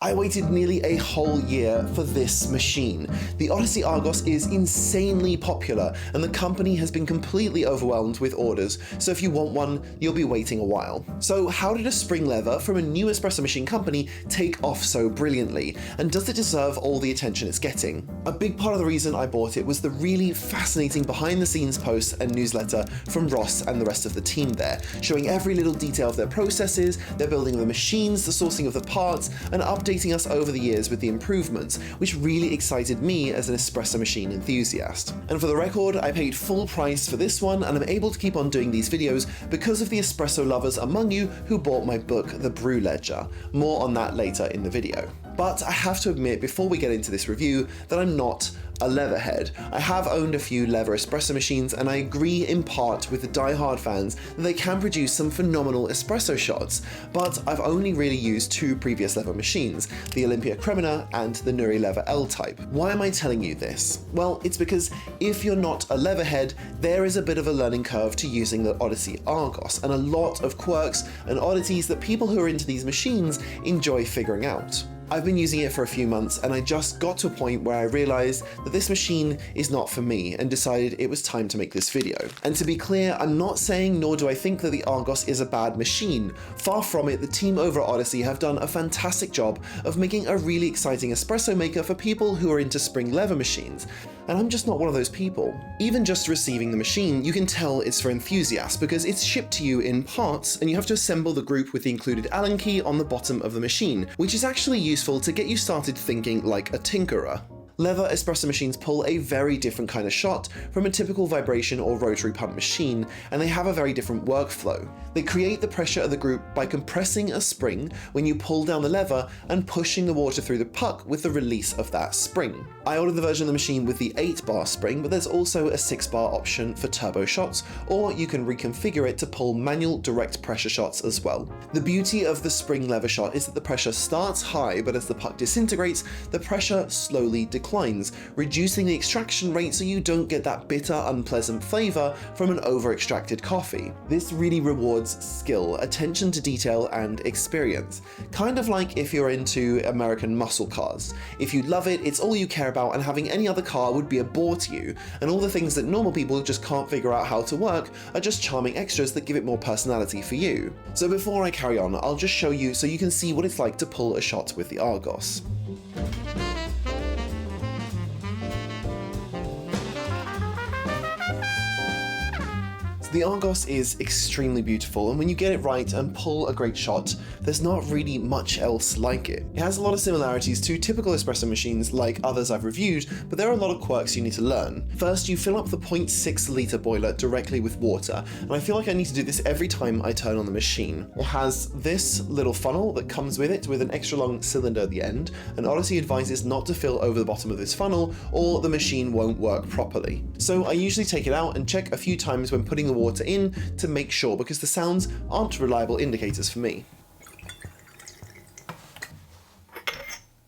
I waited nearly a whole year for this machine. The Odyssey Argos is insanely popular, and the company has been completely overwhelmed with orders, so if you want one, you'll be waiting a while. So how did a spring lever from a new espresso machine company take off so brilliantly, and does it deserve all the attention it's getting? A big part of the reason I bought it was the really fascinating behind-the-scenes posts and newsletter from Ross and the rest of the team there, showing every little detail of their processes, their building of the machines, the sourcing of the parts, and updating us over the years with the improvements, which really excited me as an espresso machine enthusiast. And for the record, I paid full price for this one, and I'm able to keep on doing these videos because of the espresso lovers among you who bought my book, The Brew Ledger. More on that later in the video. But I have to admit, before we get into this review, that I'm not a lever head. I have owned a few lever espresso machines, and I agree in part with the die-hard fans that they can produce some phenomenal espresso shots, but I've only really used two previous lever machines, the Olympia Cremina and the Nuri Lever L-Type. Why am I telling you this? Well, it's because if you're not a lever head, there is a bit of a learning curve to using the Odyssey Argos, and a lot of quirks and oddities that people who are into these machines enjoy figuring out. I've been using it for a few months, and I just got to a point where I realized that this machine is not for me and decided it was time to make this video. And to be clear, I'm not saying nor do I think that the Argos is a bad machine. Far from it, the team over at Odyssey have done a fantastic job of making a really exciting espresso maker for people who are into spring lever machines. And I'm just not one of those people. Even just receiving the machine, you can tell it's for enthusiasts because it's shipped to you in parts, and you have to assemble the group with the included Allen key on the bottom of the machine, which is actually useful to get you started thinking like a tinkerer. Lever espresso machines pull a very different kind of shot from a typical vibration or rotary pump machine, and they have a very different workflow. They create the pressure of the group by compressing a spring when you pull down the lever and pushing the water through the puck with the release of that spring. I ordered the version of the machine with the 8-bar spring, but there's also a 6-bar option for turbo shots, or you can reconfigure it to pull manual direct pressure shots as well. The beauty of the spring lever shot is that the pressure starts high, but as the puck disintegrates, the pressure slowly declines, reducing the extraction rate so you don't get that bitter, unpleasant flavor from an over-extracted coffee. This really rewards skill, attention to detail, and experience. Kind of like if you're into American muscle cars. If you love it, it's all you care about, and having any other car would be a bore to you, and all the things that normal people just can't figure out how to work are just charming extras that give it more personality for you. So before I carry on, I'll just show you so you can see what it's like to pull a shot with the Argos. The Argos is extremely beautiful, and when you get it right and pull a great shot, there's not really much else like it. It has a lot of similarities to typical espresso machines like others I've reviewed, but there are a lot of quirks you need to learn. First, you fill up the 0.6 litre boiler directly with water, and I feel like I need to do this every time I turn on the machine. It has this little funnel that comes with it with an extra long cylinder at the end, and Odyssey advises not to fill over the bottom of this funnel or the machine won't work properly. So I usually take it out and check a few times when putting the water in to make sure, because the sounds aren't reliable indicators for me.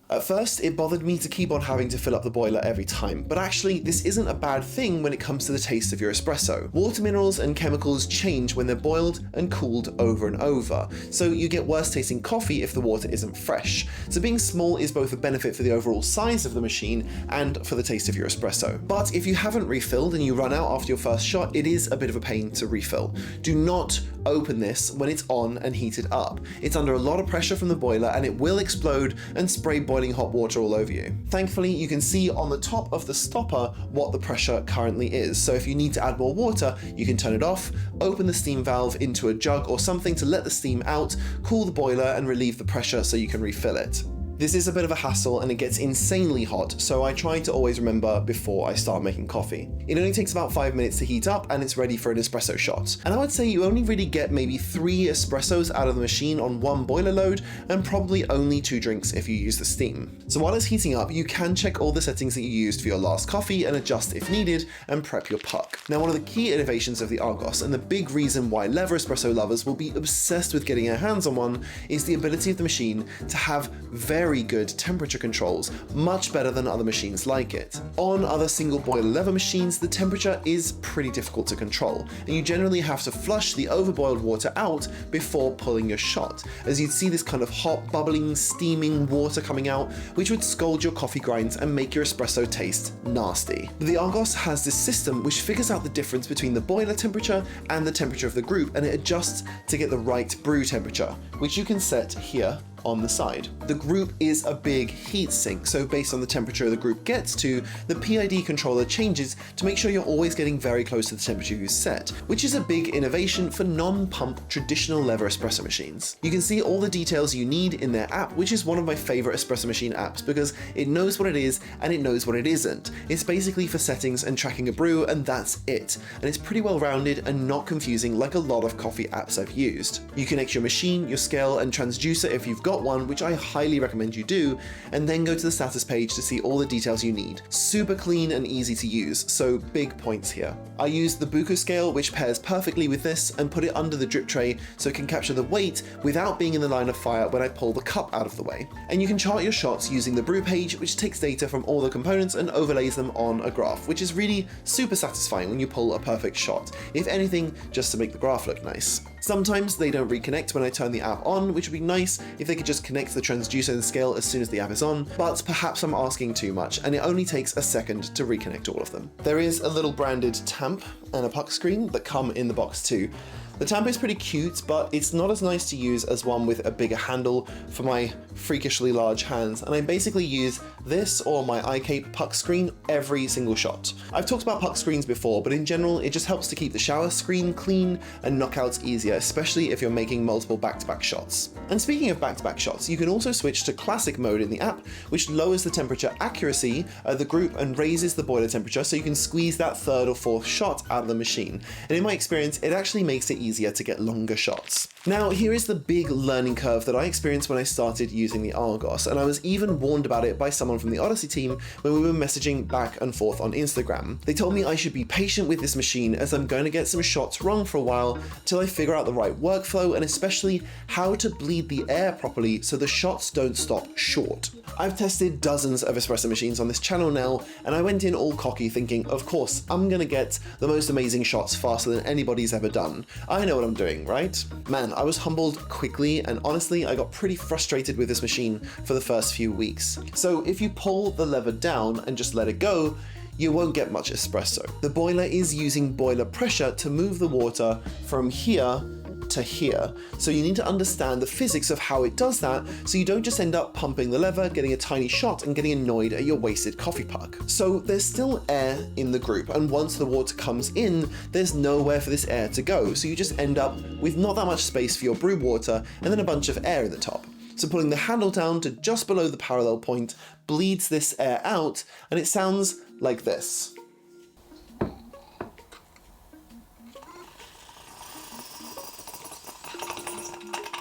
At first, it bothered me to keep on having to fill up the boiler every time, but actually this isn't a bad thing when it comes to the taste of your espresso. Water minerals and chemicals change when they're boiled and cooled over and over, so you get worse tasting coffee if the water isn't fresh. So being small is both a benefit for the overall size of the machine and for the taste of your espresso. But if you haven't refilled and you run out after your first shot, it is a bit of a pain to refill. Do not open this when it's on and heated up. It's under a lot of pressure from the boiler, and it will explode and spray boiling hot water all over you. Thankfully, you can see on the top of the stopper what the pressure currently is, so if you need to add more water, you can turn it off, open the steam valve into a jug or something to let the steam out, cool the boiler, and relieve the pressure so you can refill it. This is a bit of a hassle, and it gets insanely hot, so I try to always remember before I start making coffee. It only takes about 5 minutes to heat up, and it's ready for an espresso shot. And I would say you only really get maybe 3 espressos out of the machine on one boiler load, and probably only 2 drinks if you use the steam. So while it's heating up, you can check all the settings that you used for your last coffee and adjust if needed, and prep your puck. Now, one of the key innovations of the Argos, and the big reason why lever espresso lovers will be obsessed with getting their hands on one, is the ability of the machine to have very very good temperature controls, much better than other machines like it. On other single boiler lever machines, the temperature is pretty difficult to control, and you generally have to flush the overboiled water out before pulling your shot, as you'd see this kind of hot, bubbling, steaming water coming out, which would scald your coffee grinds and make your espresso taste nasty. The Argos has this system which figures out the difference between the boiler temperature and the temperature of the group, and it adjusts to get the right brew temperature, which you can set here on the side. The group is a big heat sink, so based on the temperature the group gets to, the PID controller changes to make sure you're always getting very close to the temperature you set, which is a big innovation for non-pump traditional lever espresso machines. You can see all the details you need in their app, which is one of my favorite espresso machine apps because it knows what it is and it knows what it isn't. It's basically for settings and tracking a brew, and that's it. And it's pretty well rounded and not confusing like a lot of coffee apps I've used. You connect your machine, your scale and transducer if you've got one, which I highly recommend you do, and then go to the status page to see all the details you need. Super clean and easy to use, so big points here. I used the Buco scale, which pairs perfectly with this, and put it under the drip tray so it can capture the weight without being in the line of fire when I pull the cup out of the way. And you can chart your shots using the brew page, which takes data from all the components and overlays them on a graph, which is really super satisfying when you pull a perfect shot, if anything, just to make the graph look nice. Sometimes they don't reconnect when I turn the app on, which would be nice if they could just connect the transducer and scale as soon as the app is on, but perhaps I'm asking too much, and it only takes a second to reconnect all of them. There is a little branded tamp and a puck screen that come in the box too. The tamp is pretty cute, but it's not as nice to use as one with a bigger handle for my freakishly large hands, and I basically use this or my iCape puck screen every single shot. I've talked about puck screens before, but in general, it just helps to keep the shower screen clean and knockouts easier, especially if you're making multiple back-to-back shots. And speaking of back-to-back shots, you can also switch to classic mode in the app, which lowers the temperature accuracy of the group and raises the boiler temperature so you can squeeze that third or fourth shot out of the machine. And in my experience, it actually makes it easier to get longer shots. Now, here is the big learning curve that I experienced when I started using the Argos, and I was even warned about it by someone from the Odyssey team when we were messaging back and forth on Instagram. They told me I should be patient with this machine as I'm going to get some shots wrong for a while till I figure out the right workflow and especially how to bleed the air properly so the shots don't stop short. I've tested dozens of espresso machines on this channel now, and I went in all cocky thinking, of course, I'm gonna get the most amazing shots faster than anybody's ever done. I know what I'm doing, right? Man, I was humbled quickly, and honestly, I got pretty frustrated with this machine for the first few weeks. So if you pull the lever down and just let it go, you won't get much espresso. The boiler is using boiler pressure to move the water from here to here. So you need to understand the physics of how it does that so you don't just end up pumping the lever, getting a tiny shot and getting annoyed at your wasted coffee puck. So there's still air in the group, and once the water comes in, there's nowhere for this air to go. So you just end up with not that much space for your brew water and then a bunch of air in the top. So pulling the handle down to just below the parallel point bleeds this air out, and it sounds like this.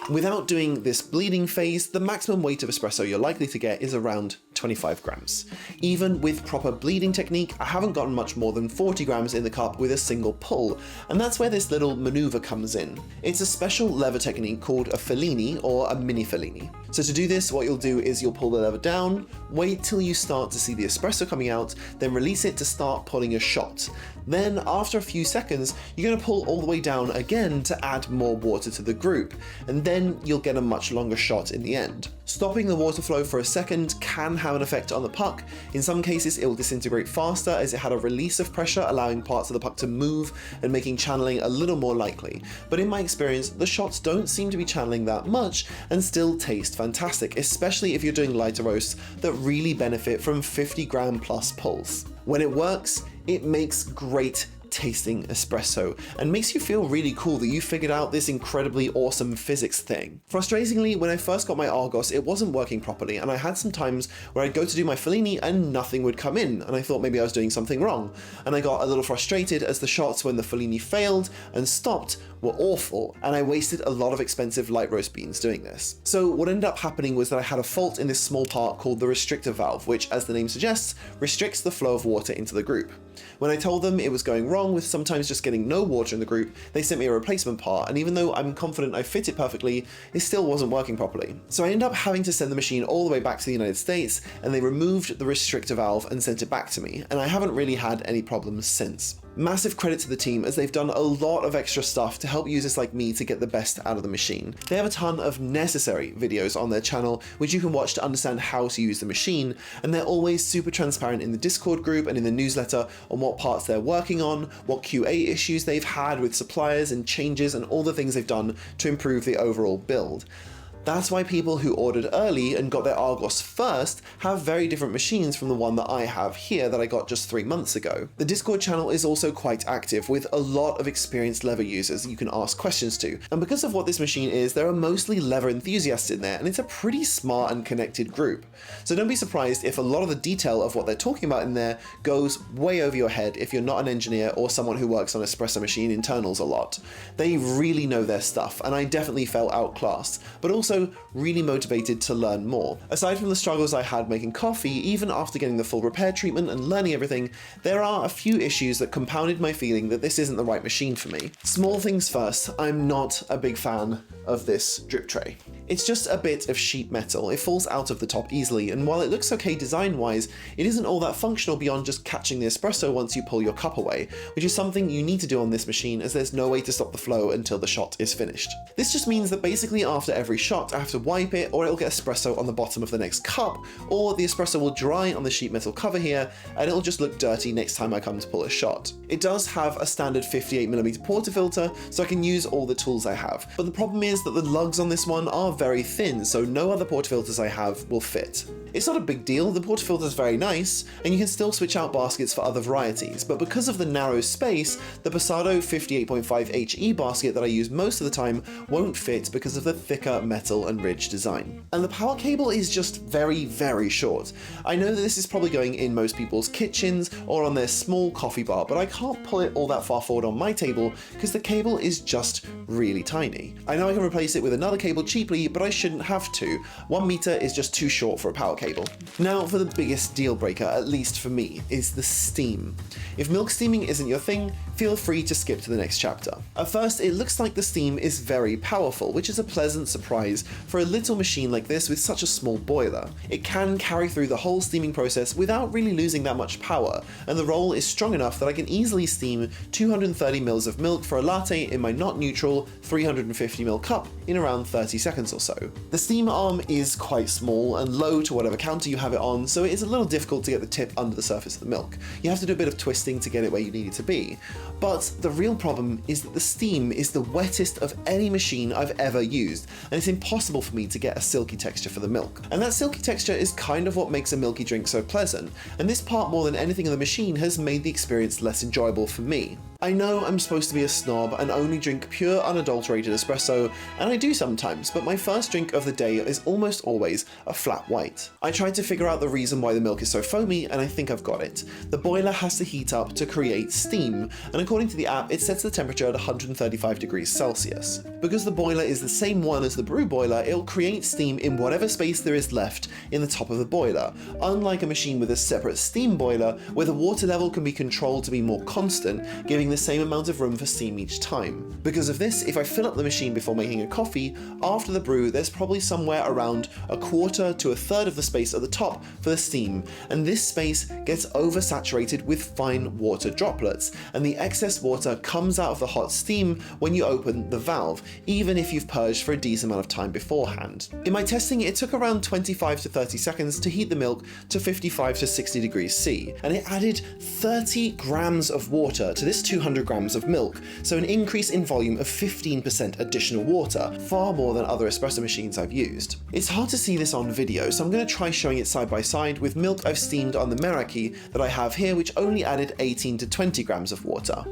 Without doing this bleeding phase, the maximum weight of espresso you're likely to get is around 25 grams. Even with proper bleeding technique, I haven't gotten much more than 40 grams in the cup with a single pull, and that's where this little maneuver comes in. It's a special lever technique called a fellini or a mini fellini. So to do this, what you'll do is you'll pull the lever down, wait till you start to see the espresso coming out, then release it to start pulling a shot. Then after a few seconds, you're going to pull all the way down again to add more water to the group, and then you'll get a much longer shot in the end. Stopping the water flow for a second can have an effect on the puck. In some cases, it will disintegrate faster as it had a release of pressure, allowing parts of the puck to move and making channeling a little more likely. But in my experience, the shots don't seem to be channeling that much and still taste fantastic, especially if you're doing lighter roasts that really benefit from 50 gram plus pulls. When it works, it makes great tasting espresso and makes you feel really cool that you figured out this incredibly awesome physics thing. Frustratingly, when I first got my Argos, it wasn't working properly, and I had some times where I'd go to do my fellini and nothing would come in, and I thought maybe I was doing something wrong, and I got a little frustrated as the shots when the fellini failed and stopped were awful, and I wasted a lot of expensive light roast beans doing this. So what ended up happening was that I had a fault in this small part called the restrictor valve, which, as the name suggests, restricts the flow of water into the group. When I told them it was going wrong, wrong with sometimes just getting no water in the group, they sent me a replacement part, and even though I'm confident I fit it perfectly, it still wasn't working properly. So I ended up having to send the machine all the way back to the United States, and they removed the restrictor valve and sent it back to me, and I haven't really had any problems since. Massive credit to the team, as they've done a lot of extra stuff to help users like me to get the best out of the machine. They have a ton of necessary videos on their channel, which you can watch to understand how to use the machine, and they're always super transparent in the Discord group and in the newsletter on what parts they're working on, what QA issues they've had with suppliers and changes, and all the things they've done to improve the overall build. That's why people who ordered early and got their Argos first have very different machines from the one that I have here that I got just 3 months ago. The Discord channel is also quite active, with a lot of experienced lever users you can ask questions to, and because of what this machine is, there are mostly lever enthusiasts in there, and it's a pretty smart and connected group. So don't be surprised if a lot of the detail of what they're talking about in there goes way over your head if you're not an engineer or someone who works on Espresso machine internals a lot. They really know their stuff, and I definitely felt outclassed, but also really motivated to learn more. Aside from the struggles I had making coffee, even after getting the full repair treatment and learning everything, there are a few issues that compounded my feeling that this isn't the right machine for me. Small things first, I'm not a big fan of this drip tray. It's just a bit of sheet metal. It falls out of the top easily, and while it looks okay design-wise, it isn't all that functional beyond just catching the espresso once you pull your cup away, which is something you need to do on this machine, as there's no way to stop the flow until the shot is finished. This just means that basically after every shot I have to wipe it, or it'll get espresso on the bottom of the next cup, or the espresso will dry on the sheet metal cover here, and it'll just look dirty next time I come to pull a shot. It does have a standard 58mm portafilter, so I can use all the tools I have, but the problem is that the lugs on this one are very thin, so no other portafilters I have will fit. It's not a big deal, the portafilter is very nice, and you can still switch out baskets for other varieties, but because of the narrow space, the Pasado 58.5 HE basket that I use most of the time won't fit because of the thicker metal and ridge design. And the power cable is just very, very short. I know that this is probably going in most people's kitchens or on their small coffee bar, but I can't pull it all that far forward on my table because the cable is just really tiny. I know I can replace it with another cable cheaply, but I shouldn't have to. 1 meter is just too short for a power cable. Now for the biggest deal breaker, at least for me, is the steam. If milk steaming isn't your thing, feel free to skip to the next chapter. At first, it looks like the steam is very powerful, which is a pleasant surprise for a little machine like this with such a small boiler. It can carry through the whole steaming process without really losing that much power, and the roll is strong enough that I can easily steam 230 ml of milk for a latte in my not neutral 350 ml cup in around 30 seconds or so. The steam arm is quite small and low to whatever counter you have it on, so it is a little difficult to get the tip under the surface of the milk. You have to do a bit of twisting to get it where you need it to be. But the real problem is that the steam is the wettest of any machine I've ever used, and it's impossible for me to get a silky texture for the milk. And that silky texture is kind of what makes a milky drink so pleasant, and this part more than anything in the machine has made the experience less enjoyable for me. I know I'm supposed to be a snob and only drink pure unadulterated espresso, and I do sometimes, but my first drink of the day is almost always a flat white. I tried to figure out the reason why the milk is so foamy, and I think I've got it. The boiler has to heat up to create steam, and according to the app, it sets the temperature at 135 degrees Celsius. Because the boiler is the same one as the brew boiler, it'll create steam in whatever space there is left in the top of the boiler, unlike a machine with a separate steam boiler, where the water level can be controlled to be more constant, giving the same amount of room for steam each time. Because of this, if I fill up the machine before making a coffee, after the brew there's probably somewhere around 1/4 to 1/3 of the space at the top for the steam, and this space gets oversaturated with fine water droplets, and the excess water comes out of the hot steam when you open the valve, even if you've purged for a decent amount of time beforehand. In my testing, it took around 25 to 30 seconds to heat the milk to 55 to 60 degrees C, and it added 30 grams of water to this 200 grams of milk, so an increase in volume of 15% additional water, far more than other espresso machines I've used. It's hard to see this on video, so I'm going to try showing it side by side with milk I've steamed on the Meraki that I have here, which only added 18 to 20 grams of water.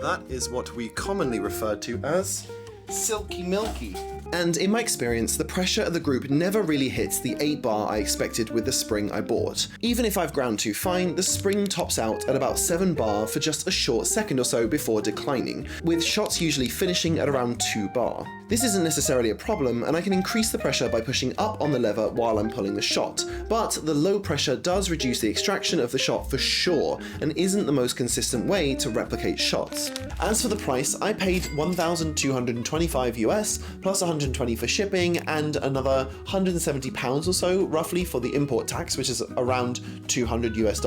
That is what we commonly refer to as silky milky. And in my experience, the pressure at the group never really hits the 8 bar I expected with the spring I bought. Even if I've ground too fine, the spring tops out at about 7 bar for just a short second or so before declining, with shots usually finishing at around 2 bar. This isn't necessarily a problem, and I can increase the pressure by pushing up on the lever while I'm pulling the shot, but the low pressure does reduce the extraction of the shot for sure, and isn't the most consistent way to replicate shots. As for the price, I paid $1,225 US, plus 120 for shipping, and another £170 or so, roughly, for the import tax, which is around $200 US.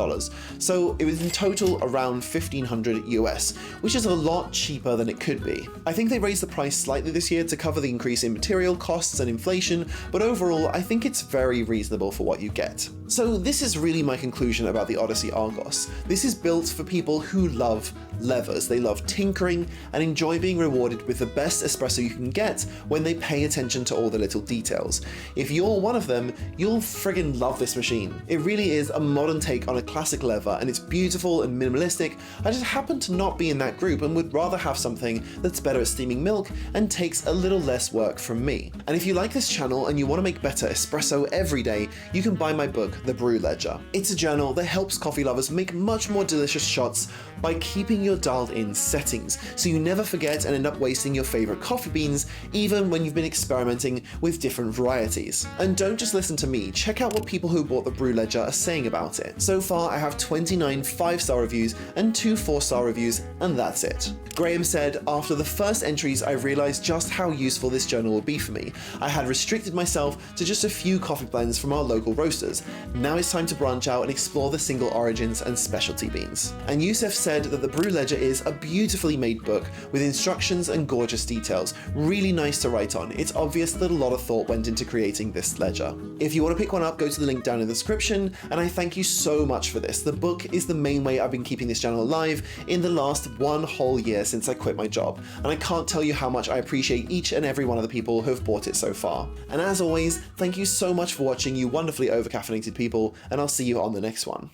So it was in total around $1,500 US, which is a lot cheaper than it could be. I think they raised the price slightly this year to cover the increase in material costs and inflation, but overall I think it's very reasonable for what you get. So this is really my conclusion about the Odyssey Argos. This is built for people who love levers. They love tinkering and enjoy being rewarded with the best espresso you can get when they pay attention to all the little details. If you're one of them, you'll friggin' love this machine. It really is a modern take on a classic lever, and it's beautiful and minimalistic. I just happen to not be in that group and would rather have something that's better at steaming milk and takes a little less work from me. And if you like this channel and you want to make better espresso every day, you can buy my book, The Brew Ledger. It's a journal that helps coffee lovers make much more delicious shots by keeping your dialed in settings, so you never forget and end up wasting your favorite coffee beans, even when you've been experimenting with different varieties. And don't just listen to me, check out what people who bought the Brew Ledger are saying about it. So far I have 29 5-star reviews and 2 4-star reviews, and that's it. Graham said, after the first entries I realized just how useful this journal will be for me. I had restricted myself to just a few coffee blends from our local roasters. Now it's time to branch out and explore the single origins and specialty beans. And Yusef said that the Brew Ledger is a beautifully made book with instructions and gorgeous details, really nice to write on. It's obvious that a lot of thought went into creating this ledger. If you want to pick one up, go to the link down in the description, and I thank you so much for this. The book is the main way I've been keeping this channel alive in the last 1 whole year since I quit my job, and I can't tell you how much I appreciate each and every one of the people who have bought it so far. And as always, thank you so much for watching, you wonderfully over-caffeinated people, and I'll see you on the next one.